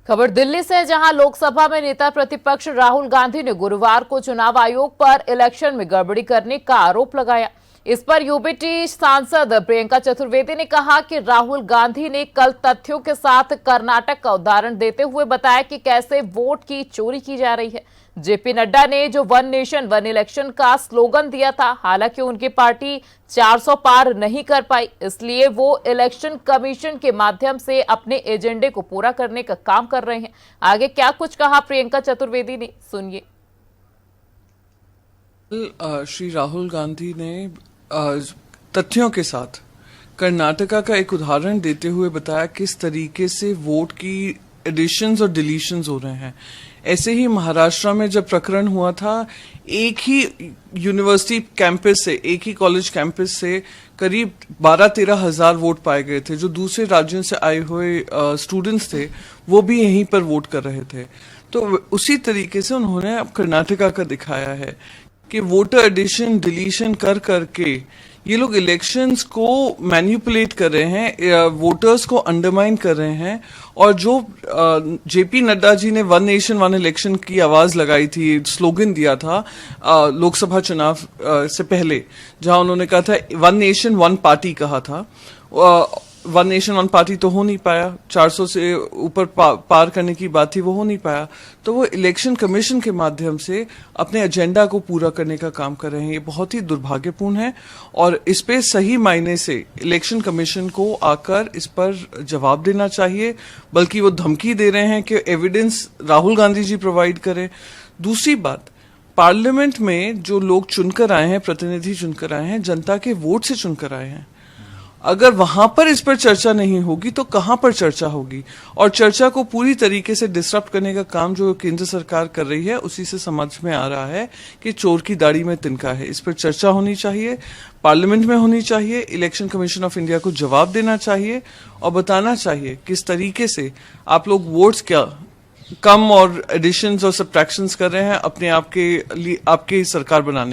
खबर दिल्ली से, जहां लोकसभा में नेता प्रतिपक्ष राहुल गांधी ने गुरुवार को चुनाव आयोग पर इलेक्शन में गड़बड़ी करने का आरोप लगाया। इस पर यूबीटी सांसद प्रियंका चतुर्वेदी ने कहा कि राहुल गांधी ने कल तथ्यों के साथ कर्नाटक का उदाहरण देते हुए बताया कि कैसे वोट की चोरी की जा रही है। जेपी नड्डा ने जो वन नेशन वन इलेक्शन का स्लोगन दिया था, हालांकि उनकी पार्टी 400 पार नहीं कर पाई, इसलिए वो इलेक्शन कमीशन के माध्यम से अपने एजेंडे को पूरा करने का काम कर रहे हैं। आगे क्या कुछ कहा प्रियंका चतुर्वेदी ने, सुनिए। श्री राहुल गांधी ने तथ्यों के साथ कर्नाटका का एक उदाहरण देते हुए बताया किस तरीके से वोट की एडिशंस और डिलीशंस हो रहे हैं। ऐसे ही महाराष्ट्र में जब प्रकरण हुआ था, एक ही यूनिवर्सिटी कैंपस से, एक ही कॉलेज कैंपस से करीब 12-13 हजार वोट पाए गए थे। जो दूसरे राज्यों से आए हुए स्टूडेंट्स थे, वो भी यहीं पर वोट कर रहे थे। तो उसी तरीके से उन्होंने अब कर्नाटका का दिखाया है कि वोटर एडिशन डिलीशन कर करके ये लोग इलेक्शंस को मैनिपुलेट कर रहे हैं, वोटर्स को अंडरमाइन कर रहे हैं। और जो जेपी नड्डा जी ने वन नेशन वन इलेक्शन की आवाज लगाई थी, स्लोगन दिया था लोकसभा चुनाव से पहले, जहां उन्होंने कहा था वन नेशन वन पार्टी कहा था, वन नेशन वन पार्टी तो हो नहीं पाया। 400 से ऊपर पार करने की बात थी, वो हो नहीं पाया। तो वो इलेक्शन कमीशन के माध्यम से अपने एजेंडा को पूरा करने का काम कर रहे हैं। ये बहुत ही दुर्भाग्यपूर्ण है और इस पे सही मायने से इलेक्शन कमीशन को आकर इस पर जवाब देना चाहिए। बल्कि वो धमकी दे रहे हैं कि एविडेंस राहुल गांधी जी प्रोवाइड करें। दूसरी बात, पार्लियामेंट में जो लोग चुनकर आए हैं, प्रतिनिधि चुनकर आए हैं, जनता के वोट से चुनकर आए हैं। अगर वहां पर इस पर चर्चा नहीं होगी तो कहां पर चर्चा होगी? और चर्चा को पूरी तरीके से डिसरप्ट करने का काम जो केंद्र सरकार कर रही है, उसी से समझ में आ रहा है कि चोर की दाढ़ी में तिनका है। इस पर चर्चा होनी चाहिए, पार्लियामेंट में होनी चाहिए। इलेक्शन कमीशन ऑफ इंडिया को जवाब देना चाहिए और बताना चाहिए किस तरीके से आप लोग वोट्स क्या कम और एडिशंस और सब्ट्रैक्शंस कर रहे हैं अपने आप के लिए, आपकी सरकार बनाने